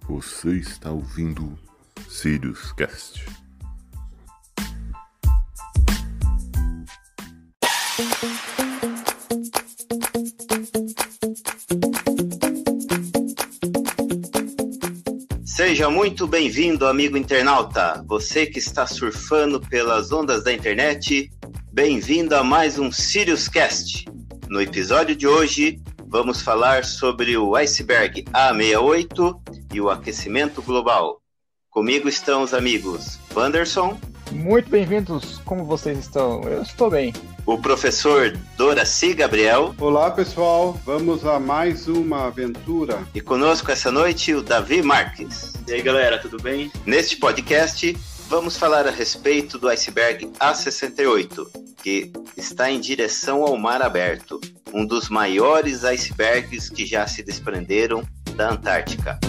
Você está ouvindo Sirius Cast. Seja muito bem-vindo, amigo internauta. Você que está surfando pelas ondas da internet, bem-vindo a mais um Sirius Cast. No episódio de hoje, vamos falar sobre o iceberg A68 e o aquecimento global. Comigo estão os amigos Wanderson. Muito bem-vindos, como vocês estão? Eu estou bem. O professor Doraci Gabriel. Olá, pessoal. Vamos a mais uma aventura. E conosco essa noite o Davi Marques. E aí, galera, tudo bem? Neste podcast, vamos falar a respeito do iceberg A68, que está em direção ao mar aberto, um dos maiores icebergs que já se desprenderam da Antártica.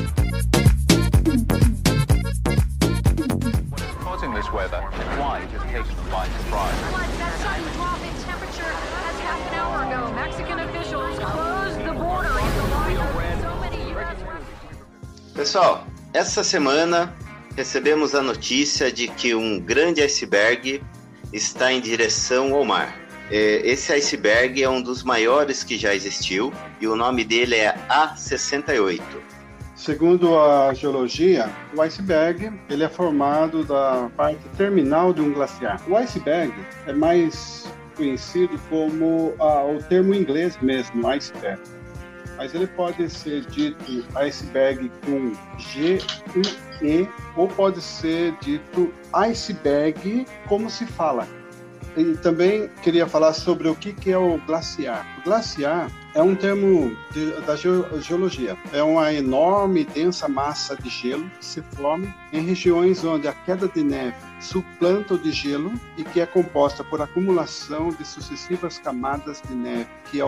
Causing this weather, why it has taken them by surprise. That sudden drop in temperature as half an hour ago. Mexican officials closed the border in the light of so many U.S. Pessoal, essa semana recebemos a notícia de que um grande iceberg está em direção ao mar. Esse iceberg é um dos maiores que já existiu e o nome dele é A68. Segundo a geologia, o iceberg ele é formado da parte terminal de um glaciar. O iceberg é mais conhecido como o termo inglês mesmo, iceberg. Mas ele pode ser dito iceberg com G-U-E ou pode ser dito iceberg como se fala. E também queria falar sobre o que é o glaciar. O glaciar é um termo da geologia. É uma enorme e densa massa de gelo que se forma em regiões onde a queda de neve suplanta o de gelo e que é composta por acumulação de sucessivas camadas de neve que,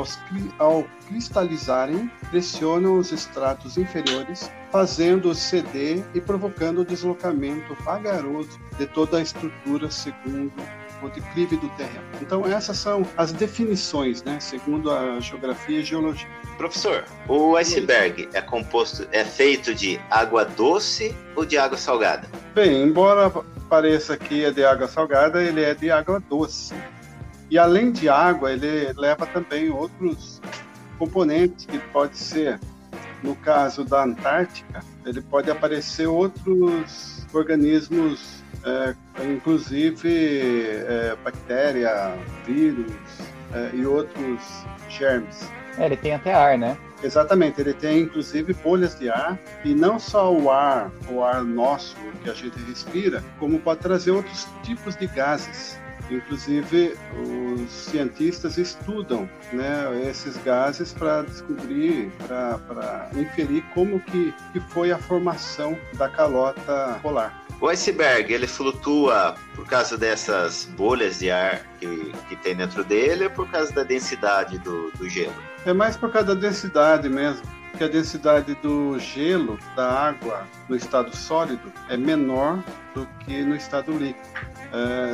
ao cristalizarem, pressionam os estratos inferiores, fazendo-os ceder e provocando o deslocamento vagaroso de toda a estrutura segundo o declive do terreno. Então essas são as definições, né, segundo a geografia e geologia. Professor, o iceberg é feito de água doce ou de água salgada? Bem, embora pareça que é de água salgada, ele é de água doce. E além de água, ele leva também outros componentes que pode ser, no caso da Antártica, ele pode aparecer outros organismos, inclusive bactéria, vírus e outros germes. Ele tem até ar, né? Exatamente, ele tem inclusive bolhas de ar, e não só o ar nosso que a gente respira, como pode trazer outros tipos de gases. Inclusive, os cientistas estudam, né, esses gases para descobrir, para inferir como que foi a formação da calota polar. O iceberg, ele flutua por causa dessas bolhas de ar que tem dentro dele ou por causa da densidade do gelo? É mais por causa da densidade mesmo, porque a densidade do gelo, da água no estado sólido, é menor do que no estado líquido.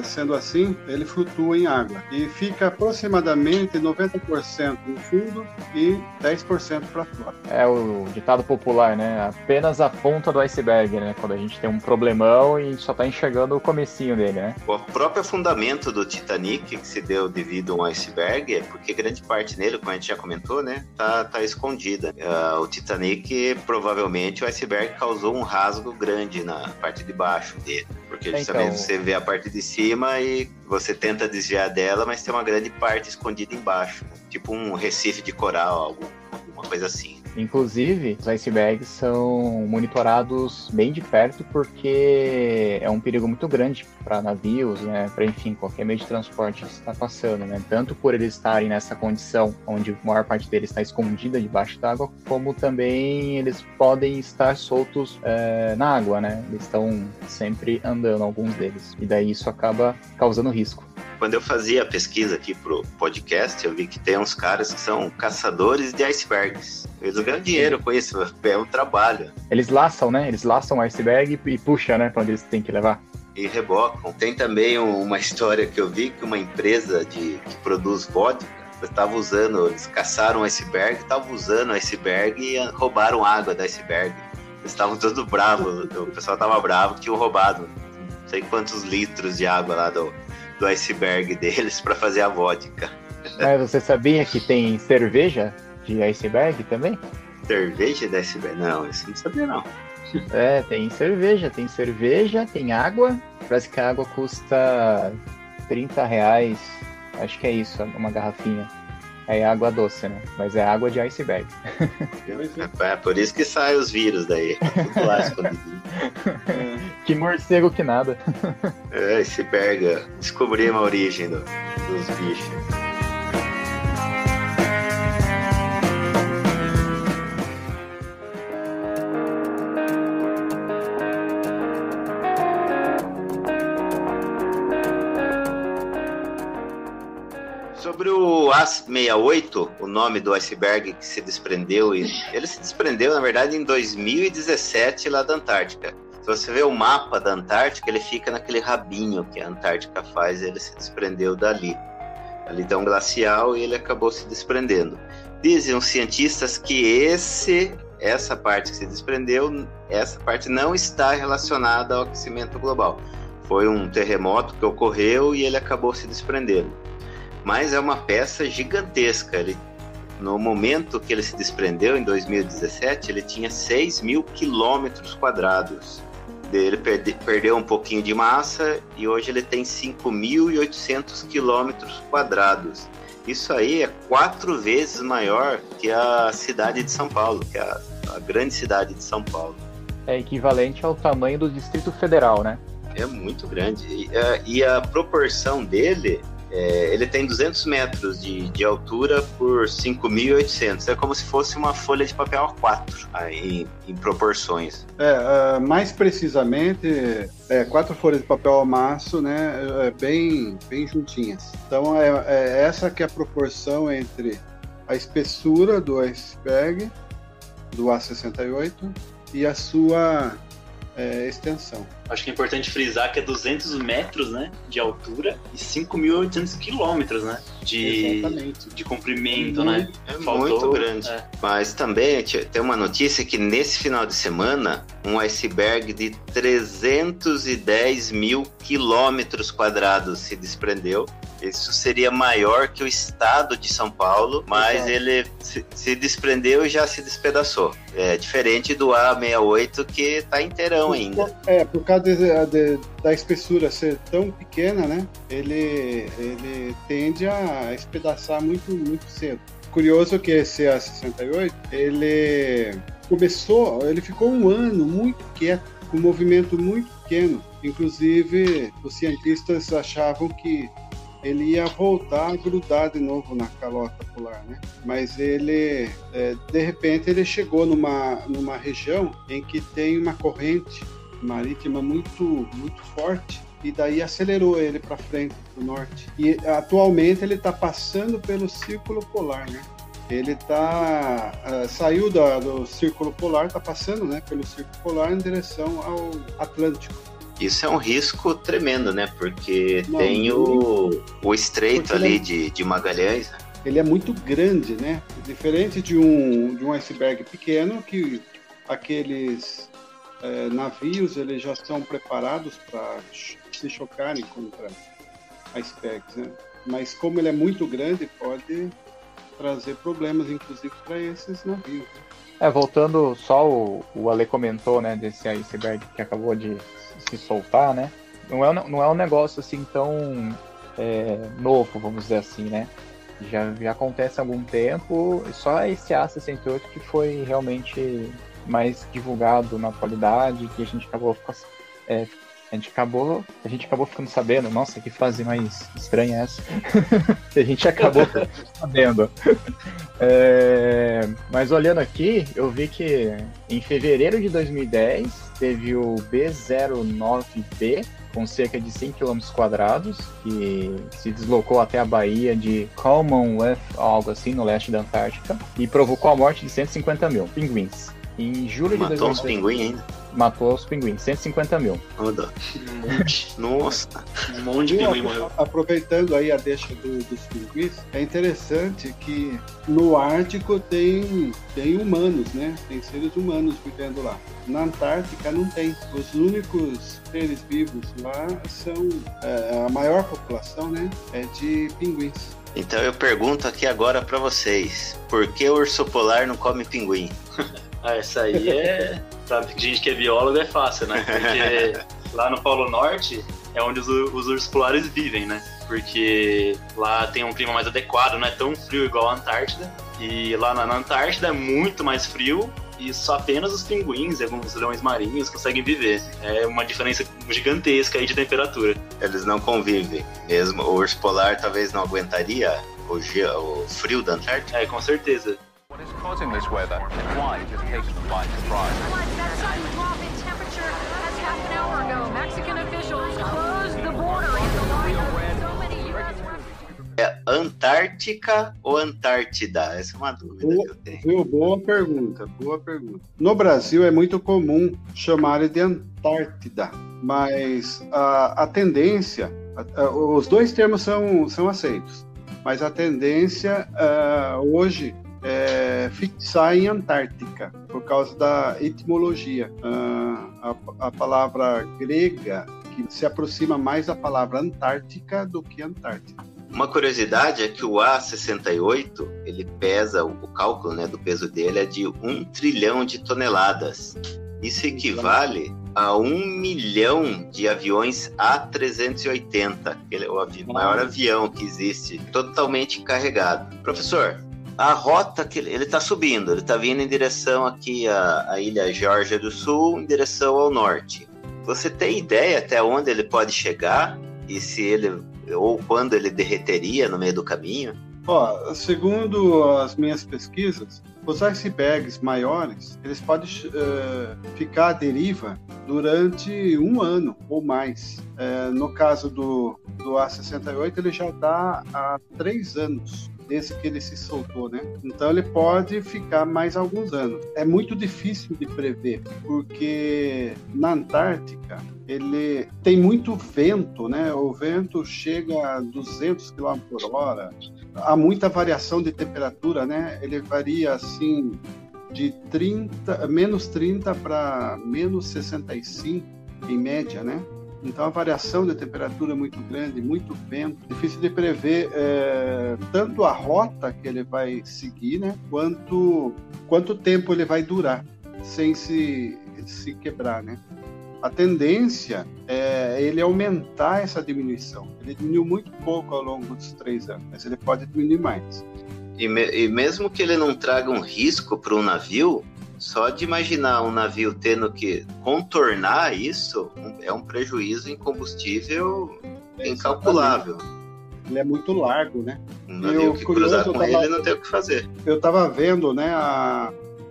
Sendo assim, ele flutua em água e fica aproximadamente 90% no fundo e 10% para fora. É o ditado popular, né? Apenas a ponta do iceberg, né? Quando a gente tem um problemão e só está enxergando o comecinho dele, né? O próprio afundamento do Titanic, que se deu devido a um iceberg, é porque grande parte dele, como a gente já comentou, né, tá escondida. O Titanic, provavelmente, o iceberg causou um rasgo grande na parte de baixo dele, porque justamente você vê a parte de cima e você tenta desviar dela, mas tem uma grande parte escondida embaixo, tipo um recife de coral, alguma coisa assim. Inclusive, os icebergs são monitorados bem de perto porque é um perigo muito grande para navios, né? Para, enfim, qualquer meio de transporte que está passando, né? Tanto por eles estarem nessa condição onde a maior parte deles está escondida debaixo d'água, como também eles podem estar soltos na água, né? Eles estão sempre andando, alguns deles. E daí isso acaba causando risco. Quando eu fazia a pesquisa aqui pro podcast, eu vi que tem uns caras que são caçadores de icebergs. Eles ganham dinheiro com isso, é um trabalho. Eles laçam, né? Eles laçam o iceberg e puxam, né? Pra onde eles têm que levar. E rebocam. Tem também uma história que eu vi que uma empresa que produz vodka eles caçaram um iceberg, estavam usando o iceberg e roubaram água do iceberg. estavam todos bravos. O pessoal tava bravo que tinham roubado não sei quantos litros de água lá do iceberg deles para fazer a vodka. Mas você sabia que tem cerveja de iceberg também? Cerveja de iceberg? Não, isso não sabia não. Tem cerveja, tem água. Parece que a água custa R$30, acho que é isso, uma garrafinha. É água doce, né? Mas é água de iceberg. É por isso que saem os vírus daí. Tudo lá escondido. Que morcego que nada. Iceberg, descobrimos a origem dos bichos. Sobre o A68, o nome do iceberg que se desprendeu, ele se desprendeu, na verdade, em 2017 lá da Antártica. Se você vê o mapa da Antártica, ele fica naquele rabinho que a Antártica faz, ele se desprendeu dali. Ali tem um glacial e ele acabou se desprendendo. Dizem os cientistas que essa parte que se desprendeu, essa parte não está relacionada ao aquecimento global. Foi um terremoto que ocorreu e ele acabou se desprendendo. Mas é uma peça gigantesca. No momento que ele se desprendeu, em 2017, ele tinha 6.000 quilômetros quadrados. Ele perdeu um pouquinho de massa e hoje ele tem 5.800 quilômetros quadrados. Isso aí é 4 vezes maior que a cidade de São Paulo, que é a grande cidade de São Paulo. É equivalente ao tamanho do Distrito Federal, né? É muito grande. E a proporção dele... ele tem 200 metros de altura por 5.800. É como se fosse uma folha de papel A4 em proporções. Mais precisamente, 4 folhas de papel ao maço, né, bem juntinhas. Então, essa que é a proporção entre a espessura do iceberg, do A68, e a sua extensão. Acho que é importante frisar que é 200 metros, né, de altura e 5.800 quilômetros, né, de comprimento, né? Muito grande. Mas também tem uma notícia que nesse final de semana, um iceberg de 310.000 quilômetros quadrados se desprendeu. Isso seria maior que o estado de São Paulo, mas ele se desprendeu e já se despedaçou. É diferente do A68 que está inteirão ainda. Por causa da espessura ser tão pequena, né? Ele tende a espedaçar muito, muito cedo. Curioso que esse A68, ele ficou um ano muito quieto, com um movimento muito pequeno. Inclusive, os cientistas achavam que ele ia voltar a grudar de novo na calota polar, né? Mas ele, de repente, ele chegou numa região em que tem uma corrente marítima muito, muito forte, e daí acelerou ele para frente, para o norte. E atualmente ele está passando pelo Círculo Polar, né? Ele saiu do Círculo Polar, está passando, né, pelo Círculo Polar em direção ao Atlântico. Isso é um risco tremendo, né? Porque tem o estreito ali de Magalhães. Ele é muito grande, né? Diferente de um iceberg pequeno, que aqueles navios eles já estão preparados para se chocarem contra icebergs, né? Mas como ele é muito grande, pode trazer problemas, inclusive, para esses navios. Voltando, só o Ale comentou, né, desse iceberg que acabou de se soltar, né? Não é um negócio assim tão novo, vamos dizer assim, né? Já acontece há algum tempo, só esse A68 que foi realmente mais divulgado na atualidade, que a gente acabou ficando sabendo. Nossa, que frase mais estranha essa. Que a gente acabou sabendo. Mas olhando aqui, eu vi que em fevereiro de 2010 teve o B09B, com cerca de 100 km quadrados, que se deslocou até a baía de Commonwealth, algo assim, no leste da Antártica, e provocou a morte de 150 mil pinguins. Em julho de 2010... Matou uns pinguins ainda? matou os pinguins, 150 mil. Um monte. Nossa. Um monte de pinguim morreu. Aproveitando aí a deixa dos pinguins, é interessante que no Ártico tem humanos, né? Tem seres humanos vivendo lá. Na Antártica não tem. Os únicos seres vivos lá são a maior população, né? É de pinguins. Então eu pergunto aqui agora pra vocês, por que o urso polar não come pinguim? Essa aí sabe que gente que é biólogo é fácil, né? Porque lá no Polo Norte é onde os ursos polares vivem, né? Porque lá tem um clima mais adequado, não é tão frio igual a Antártida. E lá na Antártida é muito mais frio e só apenas os pinguins e alguns leões marinhos conseguem viver. É uma diferença gigantesca aí de temperatura. Eles não convivem mesmo. O urso polar talvez não aguentaria o frio da Antártica? Com certeza. What is causing this weather and why is occasional light surprise? That sudden drop in temperature as half an hour ago, Mexican officials closed the border in the light of so many U.S. É Antártica ou Antártida? Essa é uma dúvida que eu tenho. Viu? Boa pergunta. No Brasil é muito comum chamar de Antártida, mas a tendência, os dois termos são aceitos, mas a tendência hoje é fixar em Antártica, por causa da etimologia. A palavra grega que se aproxima mais da palavra Antártica do que Antártida. Uma curiosidade é que o A68, ele pesa, o cálculo, né, do peso dele é de 1 trilhão de toneladas. Isso equivale a 1 milhão de aviões A380, que é o maior avião que existe, totalmente carregado. Professor, a rota que ele está subindo, ele está vindo em direção aqui à Ilha Geórgia do Sul, em direção ao norte. Você tem ideia até onde ele pode chegar e se ele ou quando ele derreteria no meio do caminho? Segundo as minhas pesquisas, os icebergs maiores, eles podem ficar à deriva durante 1 ano ou mais. No caso do A68, ele já está há 3 anos. Desde que ele se soltou, né? Então ele pode ficar mais alguns anos. É muito difícil de prever, porque na Antártica ele tem muito vento, né? O vento chega a 200 km por hora. Há muita variação de temperatura, né? Ele varia assim de menos 30 para menos 65 em média, né? Então a variação de temperatura é muito grande, muito vento, difícil de prever tanto a rota que ele vai seguir, né, quanto tempo ele vai durar sem se quebrar, né? A tendência é ele aumentar essa diminuição. Ele diminuiu muito pouco ao longo dos 3 anos, mas ele pode diminuir mais. E mesmo que ele não traga um risco para um navio, só de imaginar um navio tendo que contornar isso é um prejuízo em combustível incalculável. Ele é muito largo, né? Um navio que cruzar com ele não tem o que fazer. Eu estava vendo, né,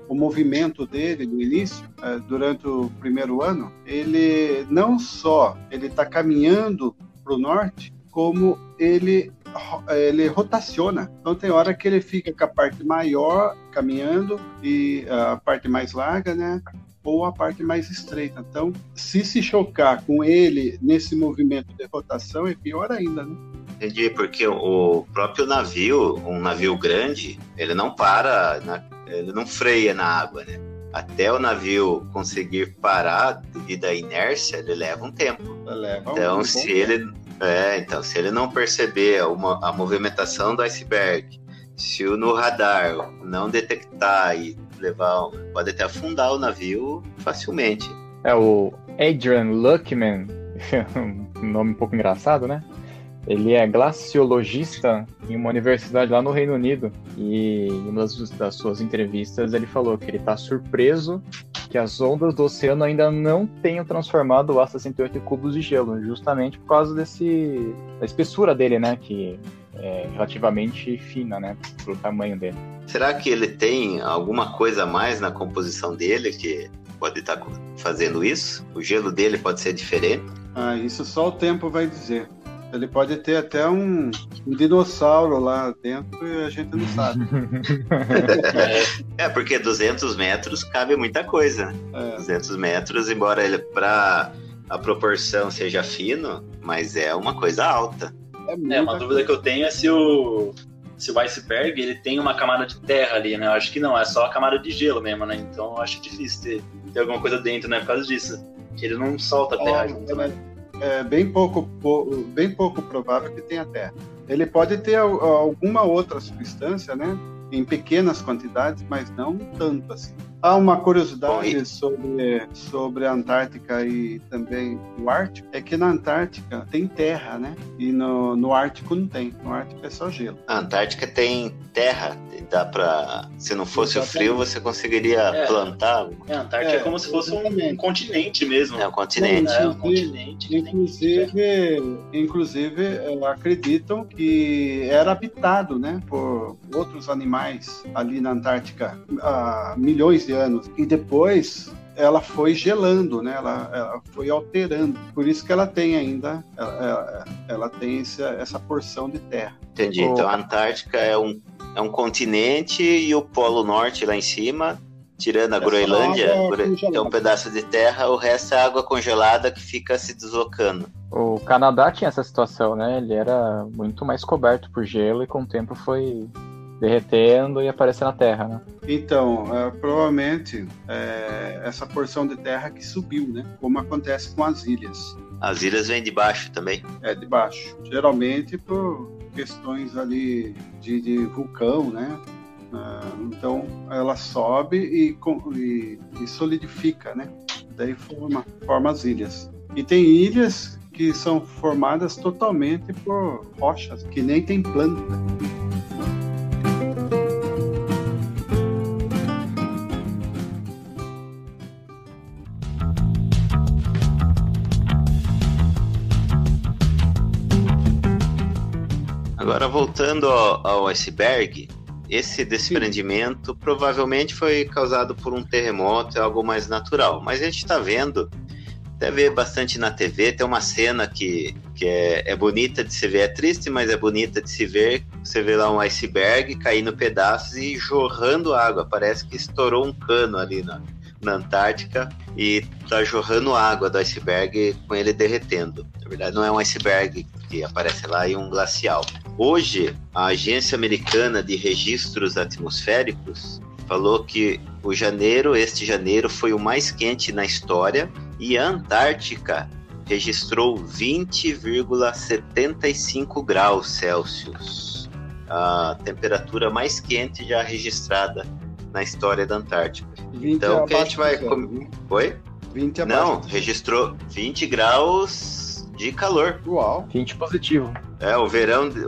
o movimento dele no início, durante o primeiro ano. Ele não só está caminhando para o norte, como ele rotaciona. Então tem hora que ele fica com a parte maior caminhando e a parte mais larga, né? Ou a parte mais estreita. Então, se chocar com ele nesse movimento de rotação, é pior ainda, né? Entendi, porque o próprio navio, um navio grande, ele não para, ele não freia na água, né? Até o navio conseguir parar devido à inércia, ele leva um tempo. Então, se ele não perceber a movimentação do iceberg, se no radar não detectar e levar, pode até afundar o navio facilmente. O Adrian Luckman, um nome um pouco engraçado, né? Ele é glaciologista em uma universidade lá no Reino Unido e em uma das suas entrevistas ele falou que ele está surpreso que as ondas do oceano ainda não tenham transformado o A68 em cubos de gelo, justamente por causa da espessura dele, né, que é relativamente fina, né, pro tamanho dele. Será que ele tem alguma coisa a mais na composição dele que pode estar fazendo isso? O gelo dele pode ser diferente? Isso só o tempo vai dizer. Ele pode ter até um dinossauro lá dentro e a gente não sabe. Porque 200 metros cabe muita coisa. 200 metros, embora ele para a proporção seja fino, mas é uma coisa alta. Uma dúvida que eu tenho é se o iceberg ele tem uma camada de terra ali, né? Eu acho que não, é só a camada de gelo mesmo, né? Então eu acho difícil ter alguma coisa dentro, né? Por causa disso. Que ele não solta a terra junto, né? É bem pouco provável que tenha terra. Ele pode ter alguma outra substância, né? Em pequenas quantidades, mas não tanto assim. Há uma curiosidade sobre a Antártica e também o Ártico, é que na Antártica tem terra, né? E no Ártico não tem. No Ártico é só gelo. A Antártica tem terra, dá pra... Se não fosse o frio, você conseguiria plantar. A Antártica é como se fosse um continente mesmo. É um continente. É um continente. Inclusive, acreditam que era habitado, né? Por outros animais ali na Antártica há milhões de anos. E depois ela foi gelando, né? Ela foi alterando. Por isso que ela tem ainda, ela tem essa porção de terra. Entendi. Então a Antártica é um continente e o Polo Norte lá em cima, tirando a Groenlândia, tem um pedaço de terra, o resto é água congelada que fica se deslocando. O Canadá tinha essa situação, né? Ele era muito mais coberto por gelo e com o tempo foi derretendo e aparecendo na terra, né? Então, provavelmente essa porção de terra que subiu, né? Como acontece com as ilhas. As ilhas vêm de baixo também? É, de baixo. Geralmente por questões ali de vulcão, né? Então, ela sobe e solidifica, né? Daí forma as ilhas. E tem ilhas que são formadas totalmente por rochas, que nem tem planta. Agora, voltando ao iceberg, esse desprendimento provavelmente foi causado por um terremoto, é algo mais natural. Mas a gente está vendo, até vê bastante na TV, tem uma cena que é bonita de se ver, é triste, mas é bonita de se ver. Você vê lá um iceberg caindo pedaços e jorrando água, parece que estourou um cano ali na Antártica e tá jorrando água do iceberg com ele derretendo. Na verdade, não é um iceberg que aparece lá, é um glacial. Hoje, a Agência Americana de Registros Atmosféricos falou que este janeiro foi o mais quente na história e a Antártica registrou 20,75 graus Celsius, a temperatura mais quente já registrada na história da Antártica. Então, o que a gente vai... Oi? 20 abaixo. Não, registrou 20 graus de calor. Uau! 20 positivo. O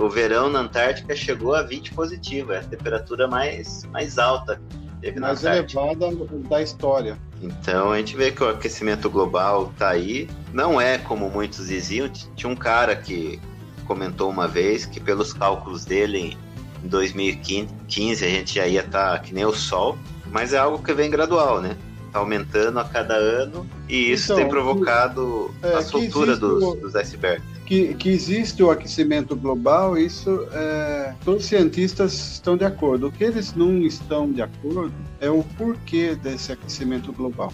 verão na Antártica chegou a 20 positivo, é a temperatura mais alta que teve na Antártica. Mais elevada da história. Então a gente vê que o aquecimento global está aí. Não é como muitos diziam. Tinha um cara que comentou uma vez que pelos cálculos dele em 2015 a gente já ia estar que nem o Sol, mas é algo que vem gradual, né? Está aumentando a cada ano e isso tem provocado a soltura dos icebergs. Que existe o aquecimento global, isso todos os cientistas estão de acordo. O que eles não estão de acordo é o porquê desse aquecimento global.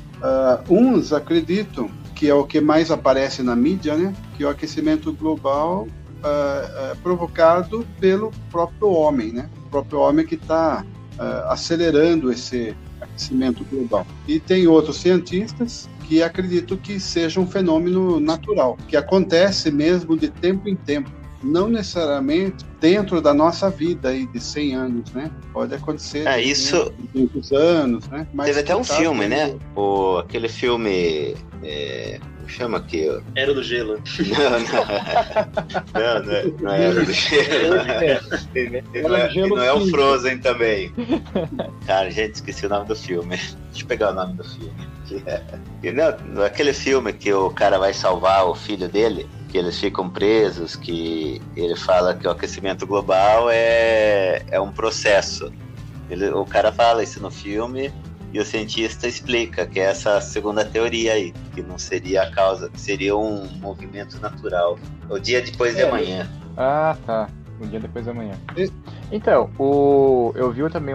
Uns acreditam, que é o que mais aparece na mídia, né? Que o aquecimento global é provocado pelo próprio homem, né? O próprio homem que está acelerando esse aquecimento global. E tem outros cientistas que acreditam que seja um fenômeno natural, que acontece mesmo de tempo em tempo, não necessariamente dentro da nossa vida aí de 100 anos, né? Pode acontecer isso... de muitos anos, né? Mas teve até um filme, né? Aquele filme... Como chama aqui? Era do Gelo. Não é Era do Gelo. Não é o Frozen também. Cara, gente, esqueci o nome do filme. Deixa eu pegar o nome do filme. Não, aquele filme que o cara vai salvar o filho dele, que eles ficam presos, que ele fala que o aquecimento global é um processo. O cara fala isso no filme E o cientista explica que é essa segunda teoria aí, que não seria a causa, que seria um movimento natural. O dia depois de amanhã. Ah, tá. O dia depois da manhã. E- Então, eu vi também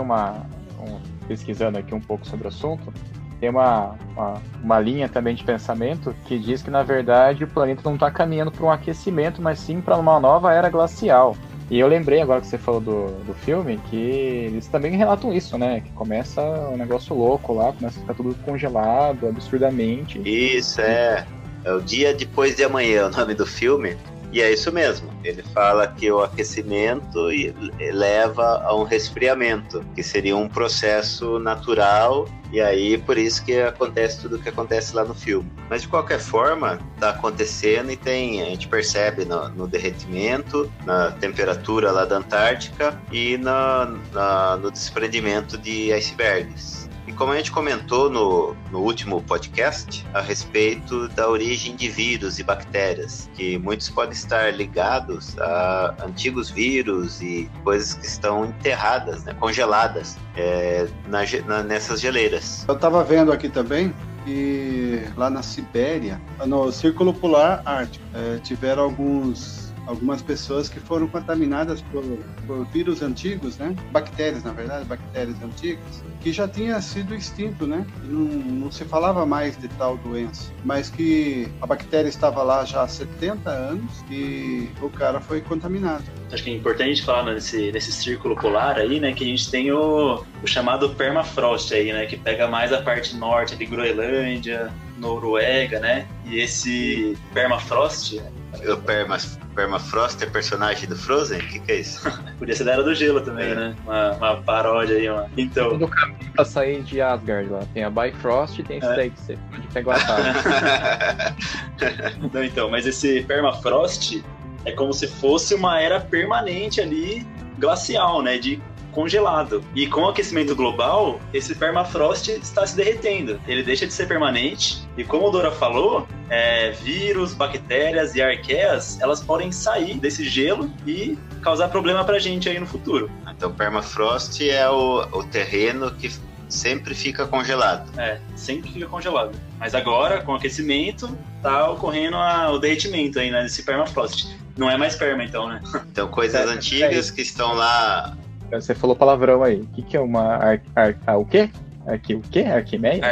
pesquisando aqui um pouco sobre o assunto, tem uma linha também de pensamento que diz que, na verdade, o planeta não está caminhando para um aquecimento, mas sim para uma nova era glacial. E eu lembrei, agora que você falou do filme, que eles também relatam isso, né? Que começa um negócio louco lá, começa a ficar tudo congelado, absurdamente. Isso, é o dia depois de amanhã, o nome do filme. E é isso mesmo, ele fala que o aquecimento leva a um resfriamento, que seria um processo natural, e aí por isso que acontece tudo o que acontece lá no filme. Mas de qualquer forma, está acontecendo e a gente percebe no derretimento, na temperatura lá da Antártica e no desprendimento de icebergs. E como a gente comentou no último podcast a respeito da origem de vírus e bactérias, que muitos podem estar ligados a antigos vírus e coisas que estão enterradas, né, congeladas nessas geleiras. Eu estava vendo aqui também que lá na Sibéria, no Círculo Polar Ártico, tiveram algumas pessoas que foram contaminadas por vírus antigos, né? Bactérias, na verdade, bactérias antigas, que já tinha sido extinto, né? E não se falava mais de tal doença, mas que a bactéria estava lá já há 70 anos e o cara foi contaminado. Acho que é importante falar nesse círculo polar aí, né, que a gente tem o chamado permafrost aí, né, que pega mais a parte norte de Groenlândia, Noruega, né? E esse permafrost... O Permafrost é personagem do Frozen? O que é isso? Podia ser da Era do Gelo também, né? Uma paródia aí, Então... No caminho pra sair de Asgard lá. Tem a Bifrost e tem esse daí que você pode pegar o atalho. Não, então, mas esse permafrost é como se fosse uma era permanente ali, glacial, né? De congelado. E com o aquecimento global, esse permafrost está se derretendo. Ele deixa de ser permanente. E como o Dora falou, vírus, bactérias e arqueias, elas podem sair desse gelo e causar problema pra gente aí no futuro. Então, permafrost é o terreno que sempre fica congelado. Sempre fica congelado. Mas agora, com o aquecimento, tá ocorrendo o derretimento aí, né, desse permafrost. Não é mais perma, então, né? Então, coisas antigas que estão lá... Você falou palavrão aí. O que é uma o quê? O quê? Arquimeia?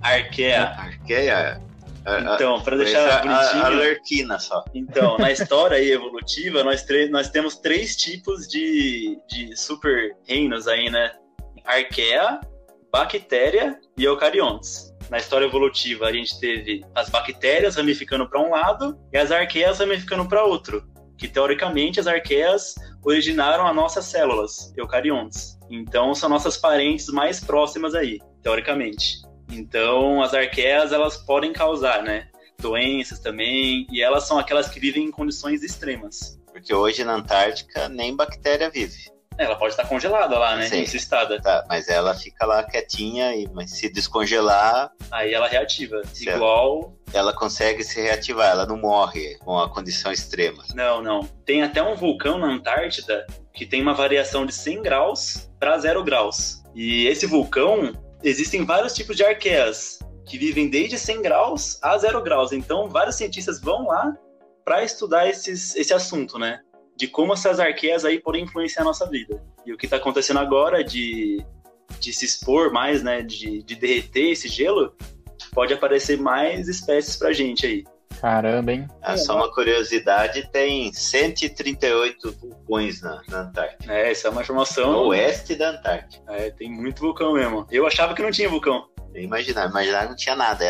Arqueia? Então, para deixar bonitinho... A Lerquina só. Então, na história aí evolutiva, nós temos 3 tipos de super reinos aí, né? Arqueia, bactéria e eucariontes. Na história evolutiva, a gente teve as bactérias ramificando para um lado e as arqueias ramificando para outro. Que, teoricamente, as arqueias originaram as nossas células, eucariontes. Então, são nossas parentes mais próximas aí, teoricamente. Então, as arqueias, elas podem causar, né, doenças também, e elas são aquelas que vivem em condições extremas. Porque hoje na Antártica nem bactéria vive. Ela pode estar congelada lá, né, encestada. Tá, mas ela fica lá quietinha, mas se descongelar... Aí ela reativa, igual... Ela consegue se reativar, ela não morre com a condição extrema. Não. Tem até um vulcão na Antártida que tem uma variação de 100 graus para 0 graus. E esse vulcão, existem vários tipos de arqueias que vivem desde 100 graus a 0 graus. Então, vários cientistas vão lá para estudar esse assunto, né? De como essas arqueias aí podem influenciar a nossa vida. E o que está acontecendo agora de se expor mais, né? De derreter esse gelo, pode aparecer mais espécies pra gente aí. Caramba, hein? Só uma curiosidade, tem 138 vulcões na Antártica. Essa é uma informação... No oeste da Antártica. Tem muito vulcão mesmo. Eu achava que não tinha vulcão. Imaginar que não tinha nada.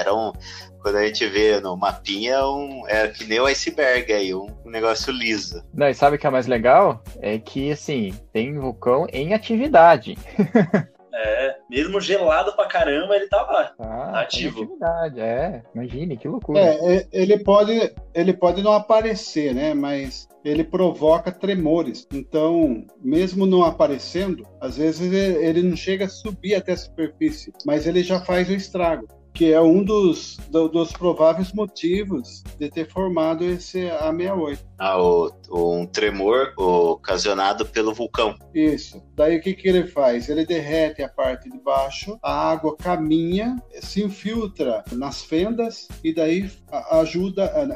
Quando a gente vê no mapinha, era que nem o iceberg aí, um negócio liso. Não, e sabe o que é mais legal? É que, assim, tem vulcão em atividade. Mesmo gelado pra caramba, ele tá lá, ativo. Em atividade, imagine, que loucura. Ele pode não aparecer, né, mas ele provoca tremores. Então, mesmo não aparecendo, às vezes ele não chega a subir até a superfície, mas ele já faz o estrago. que é um dos prováveis motivos de ter formado esse A68. Um tremor ocasionado pelo vulcão. Isso. Daí o que ele faz? Ele derrete a parte de baixo, a água caminha, se infiltra nas fendas e daí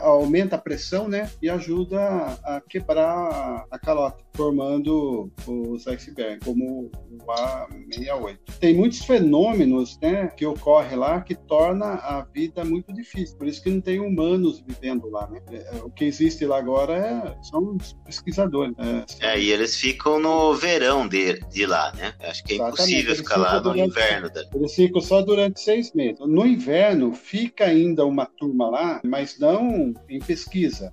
aumenta a pressão, né? E ajuda a quebrar a calota, formando os icebergs, como o A68. Tem muitos fenômenos, né, que ocorrem lá que torna a vida muito difícil. Por isso que não tem humanos vivendo lá, né? O que existe lá agora são os pesquisadores. E eles ficam no verão de lá, né? Acho que é impossível ficar lá no inverno. Eles ficam só durante 6 meses. No inverno, fica ainda uma turma lá, mas não em pesquisa.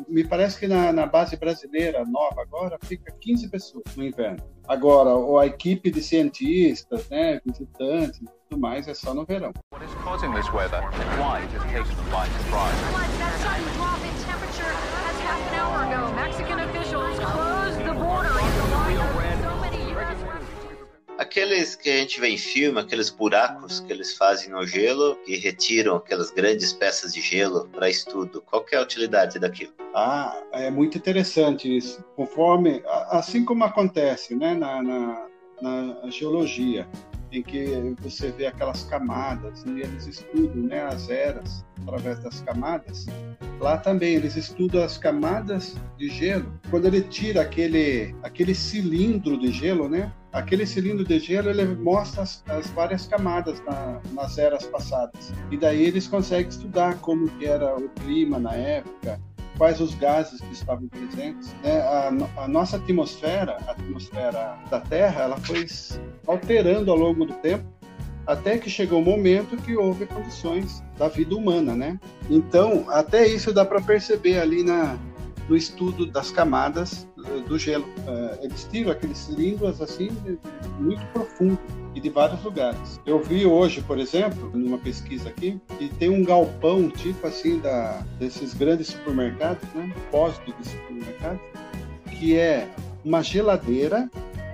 Me parece que na base brasileira nova agora, fica 15 pessoas no inverno. Agora, a equipe de cientistas, né, visitantes e tudo mais, é só no verão. What is causing this weather and why it is taken by surprise? That sudden drop in temperature has half an hour ago. Mexican officials closed the border in light of so many U.S. Aqueles que a gente vê em filme, aqueles buracos que eles fazem no gelo e retiram aquelas grandes peças de gelo para estudo. Qual que é a utilidade daquilo? É muito interessante isso. Conforme, assim como acontece, né, na geologia, em que você vê aquelas camadas e eles estudam, né, as eras através das camadas. Lá também eles estudam as camadas de gelo. Quando ele tira aquele cilindro de gelo, né? Aquele cilindro de gelo, ele mostra as várias camadas nas eras passadas. E daí eles conseguem estudar como que era o clima na época, quais os gases que estavam presentes. Né? A nossa atmosfera, a atmosfera da Terra, ela foi alterando ao longo do tempo, até que chegou o momento que houve condições da vida humana, né? Então, até isso dá para perceber ali no estudo das camadas do gelo. Eles tiram aqueles cilindros assim muito profundo e de vários lugares. Eu vi hoje, por exemplo, numa pesquisa aqui, que tem um galpão tipo assim desses grandes supermercados, né? Depósito de supermercados, que é uma geladeira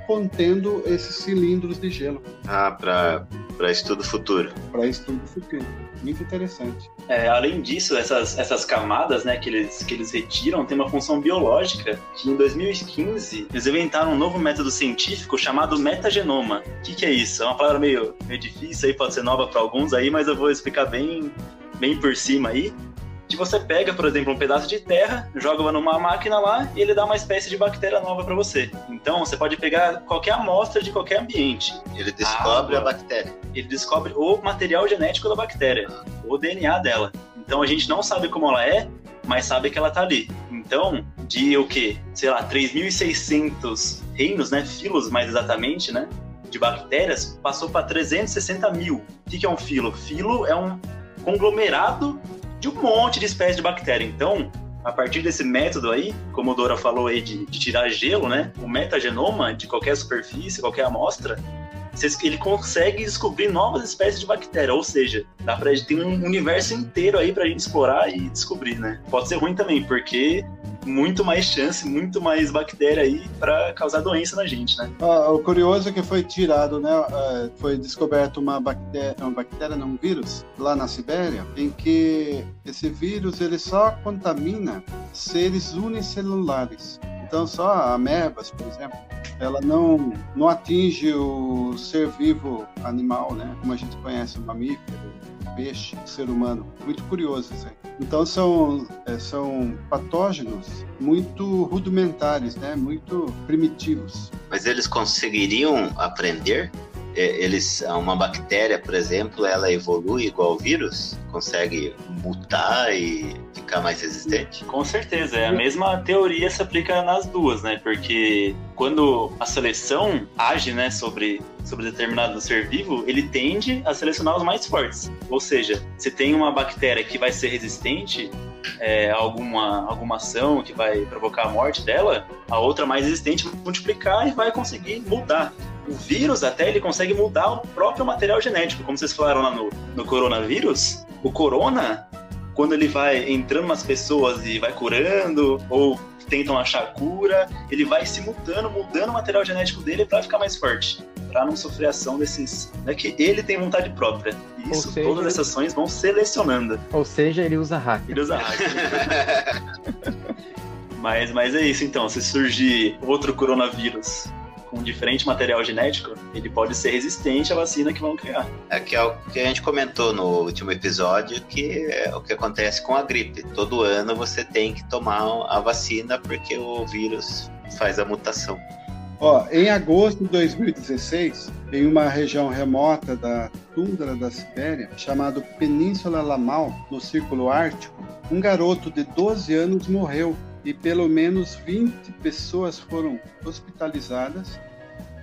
contendo esses cilindros de gelo. Para estudo futuro. Para estudo futuro. Muito interessante. Além disso, essas camadas, né, que eles retiram tem uma função biológica que em 2015 eles inventaram um novo método científico chamado metagenoma. O que é isso? É uma palavra meio difícil, aí pode ser nova para alguns aí, mas eu vou explicar bem por cima aí. Que você pega, por exemplo, um pedaço de terra, joga numa máquina lá e ele dá uma espécie de bactéria nova para você. Então, você pode pegar qualquer amostra de qualquer ambiente. Ele descobre a bactéria. Ele descobre o material genético da bactéria, o DNA dela. Então, a gente não sabe como ela é, mas sabe que ela tá ali. Então, de 3.600 reinos, né, filos mais exatamente, né, de bactérias, passou para 360 mil. O que é um filo? Filo é um conglomerado de um monte de espécies de bactéria. Então, a partir desse método aí, como o Dora falou aí de tirar gelo, né, o metagenoma de qualquer superfície, qualquer amostra, ele consegue descobrir novas espécies de bactéria, ou seja, dá pra gente ter um universo inteiro aí pra gente explorar e descobrir, né? Pode ser ruim também, porque muito mais chance, muito mais bactéria aí pra causar doença na gente, né? O curioso é que foi tirado, né? Foi descoberto um vírus lá na Sibéria, em que esse vírus ele só contamina seres unicelulares. Então, só amebas, por exemplo, ela não atinge o ser vivo animal, né? Como a gente conhece, o mamífero, o peixe, o ser humano. Muito curioso isso aí. Então, são patógenos muito rudimentares, né? Muito primitivos. Mas eles conseguiriam aprender? Uma bactéria, por exemplo, ela evolui igual o vírus? Consegue mutar e ficar mais resistente? Com certeza, a mesma teoria se aplica nas duas, né? Porque quando a seleção age, né, sobre determinado ser vivo, ele tende a selecionar os mais fortes. Ou seja, se tem uma bactéria que vai ser resistente a alguma ação que vai provocar a morte dela, a outra mais resistente vai multiplicar e vai conseguir mudar. O vírus até ele consegue mudar o próprio material genético, como vocês falaram lá no coronavírus. O corona, quando ele vai entrando nas pessoas e vai curando, ou tentam achar cura, ele vai se mudando o material genético dele para ficar mais forte. para não sofrer ação desses... Não é que ele tem vontade própria. Isso, Ou seja, todas essas ações vão selecionando. Ou seja, ele usa hack. Ele usa hack. Mas é isso, então. Se surgir outro coronavírus com diferente material genético, ele pode ser resistente à vacina que vão criar. É que é o que a gente comentou no último episódio, que é o que acontece com a gripe. Todo ano você tem que tomar a vacina porque o vírus faz a mutação. Em agosto de 2016, em uma região remota da tundra da Sibéria, chamado Península Lamal, no Círculo Ártico, um garoto de 12 anos morreu e pelo menos 20 pessoas foram hospitalizadas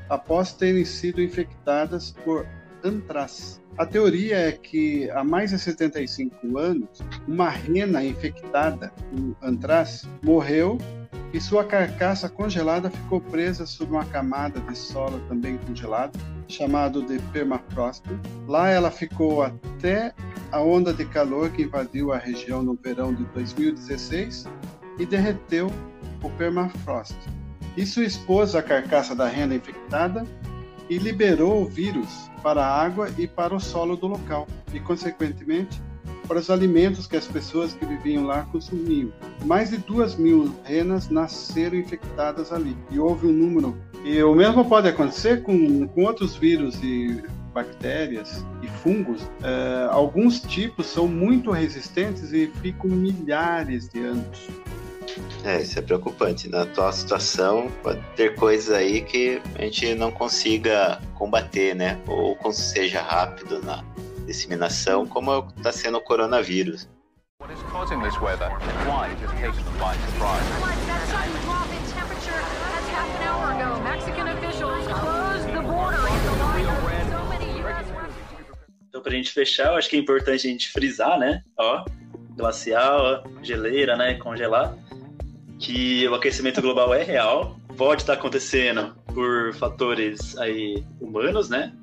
após terem sido infectadas por antrax. A teoria é que há mais de 75 anos, uma rena infectada com antrax morreu e sua carcaça congelada ficou presa sob uma camada de solo também congelado, chamado de permafrost. Lá ela ficou até a onda de calor que invadiu a região no verão de 2016 e derreteu o permafrost. Isso expôs a carcaça da rena infectada e liberou o vírus para a água e para o solo do local, e, consequentemente, para os alimentos que as pessoas que viviam lá consumiam. Mais de 2.000 renas nasceram infectadas ali, e houve um número. E o mesmo pode acontecer com outros vírus e bactérias e fungos. Alguns tipos são muito resistentes e ficam milhares de anos. Isso é preocupante. Na atual situação, pode ter coisas aí que a gente não consiga combater, né? Ou seja rápido na disseminação, como está sendo o coronavírus. What is causing this weather and why it has taken them by surprise? That sudden drop in temperature as half an hour ago, Mexican officials closed the border in the light of so many U.S. Então, pra gente fechar, eu acho que é importante a gente frisar, né? Glacial, geleira, né? Congelar. Que o aquecimento global é real, pode estar acontecendo por fatores aí humanos, né?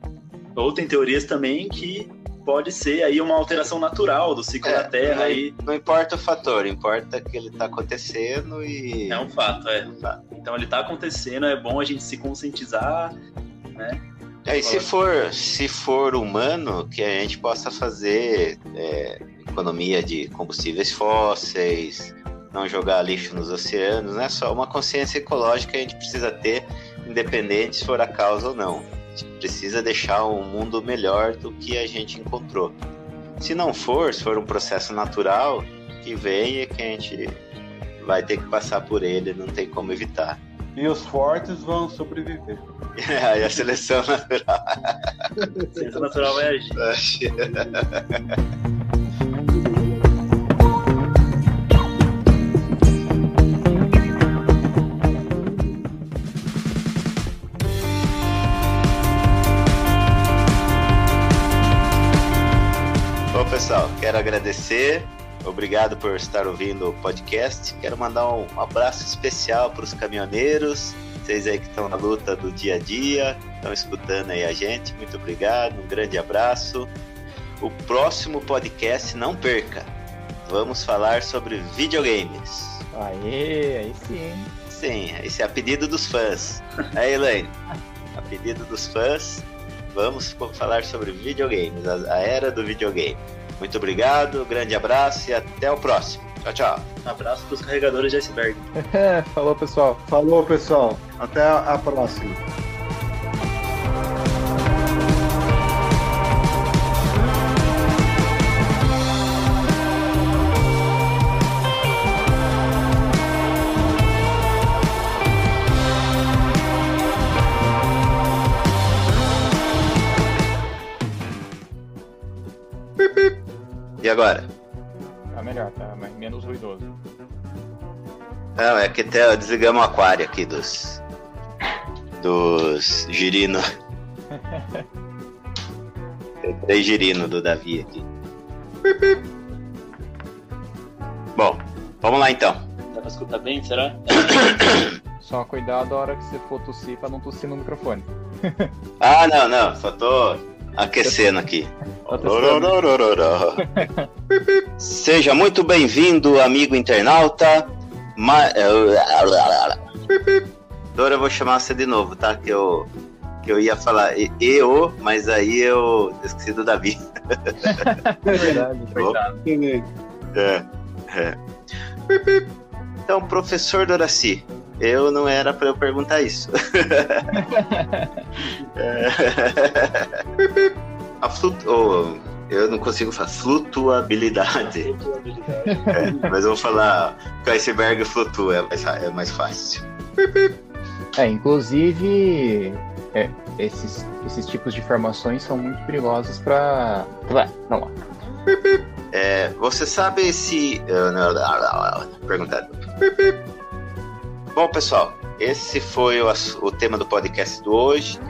Ou tem teorias também que pode ser aí uma alteração natural do ciclo da Terra. Não importa o fator, importa que ele está acontecendo e... É um fato, Então ele está acontecendo, é bom a gente se conscientizar, né? E se for humano, que a gente possa fazer economia de combustíveis fósseis, não jogar lixo nos oceanos, né? Só uma consciência ecológica que a gente precisa ter, independente se for a causa ou não. A gente precisa deixar um mundo melhor do que a gente encontrou. Se for um processo natural, que vem e que a gente vai ter que passar por ele, não tem como evitar. E os fortes vão sobreviver. Aí a seleção natural. A seleção natural vai agir. Pessoal, quero agradecer, obrigado por estar ouvindo o podcast. Quero mandar um abraço especial para os caminhoneiros, vocês aí que estão na luta do dia a dia, estão escutando aí a gente, muito obrigado, um grande abraço. O próximo podcast, não perca, vamos falar sobre videogames. Aí sim. Sim, esse é a pedido dos fãs. Aí, Elaine, a pedido dos fãs, vamos falar sobre videogames, a era do videogame. Muito obrigado, grande abraço e até o próximo. Tchau, tchau. Um abraço para os carregadores de iceberg. Falou, pessoal. Falou, pessoal. Até a próxima. E agora? Tá melhor, tá menos ruidoso. Não, é que até desligamos o aquário aqui dos girino. Tem 3 girino do Davi aqui. Bom, vamos lá então. Dá pra escutar bem, será? Só cuidado a hora que você for tossir pra não tossir no microfone. Não, só tô aquecendo aqui. Seja muito bem-vindo, amigo internauta. Agora eu vou chamar você de novo, tá? Que eu que eu ia falar mas aí eu esqueci do Davi. É verdade, coitado. Então, professor Doraci, eu não era para eu perguntar isso. Eu não consigo falar flutuabilidade. Mas eu vou falar que o iceberg flutua, é mais fácil. Inclusive, esses tipos de formações são muito perigosos para... Vamos lá. Você sabe se... Perguntado. Bom, pessoal, esse foi o tema do podcast de hoje.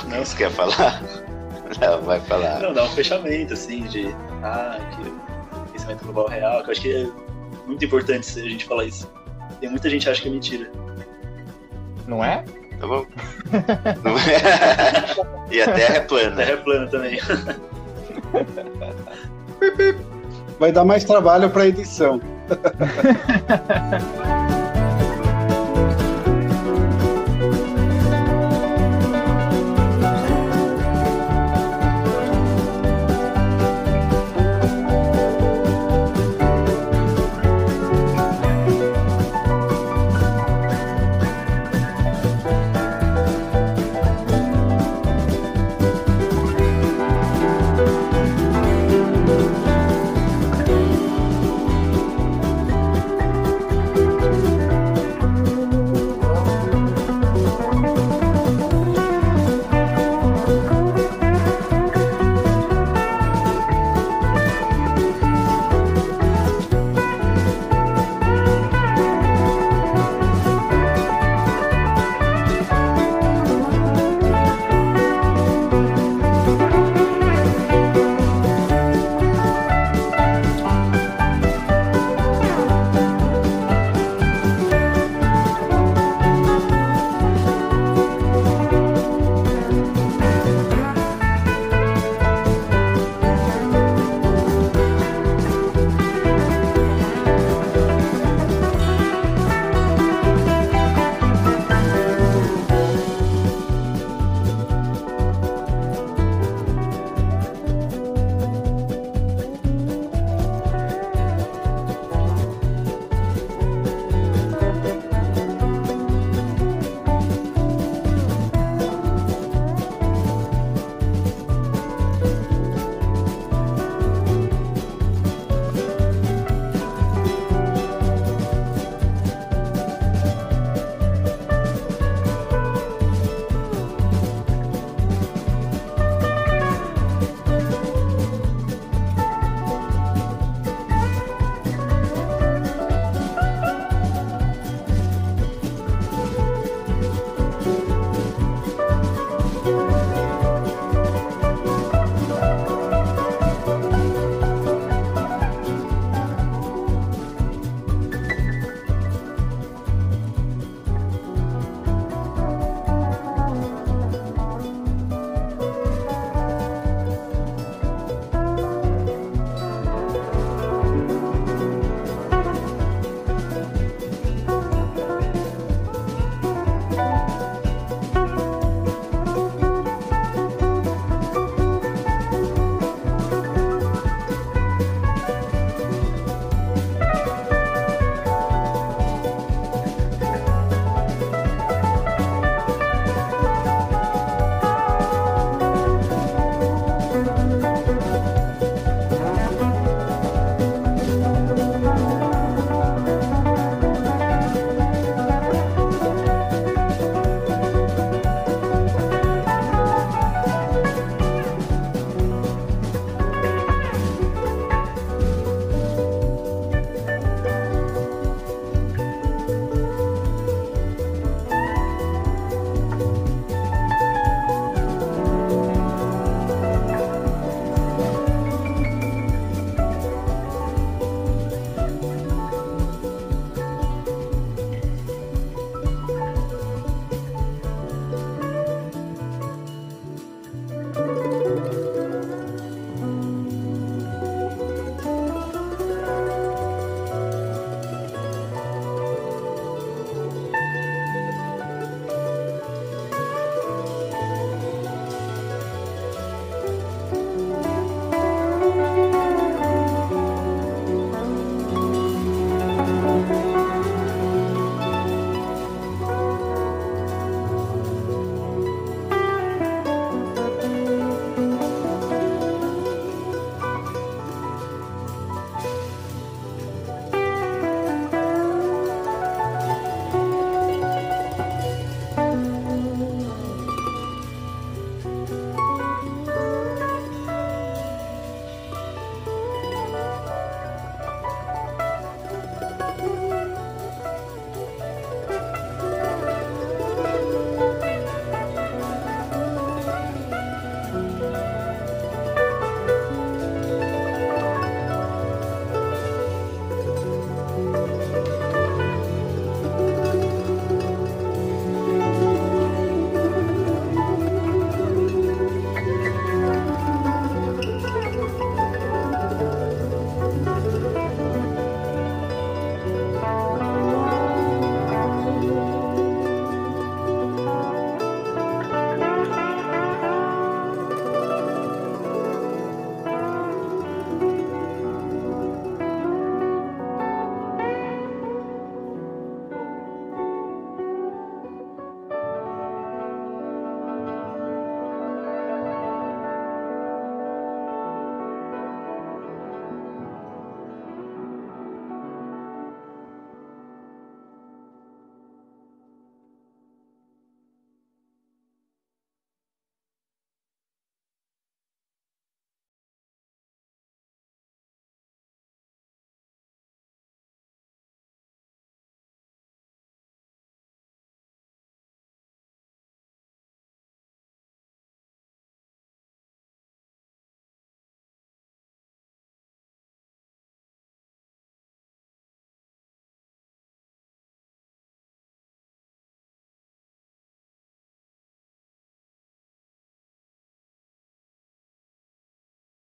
Não, você quer falar? Não, vai falar. Não, dá um fechamento, assim, de... que aquecimento global real, que eu acho que é muito importante a gente falar isso. Tem muita gente que acha que é mentira. Não é? Tá bom. Não é. E a Terra é plana. A Terra é plana também. Vai dar mais trabalho para edição.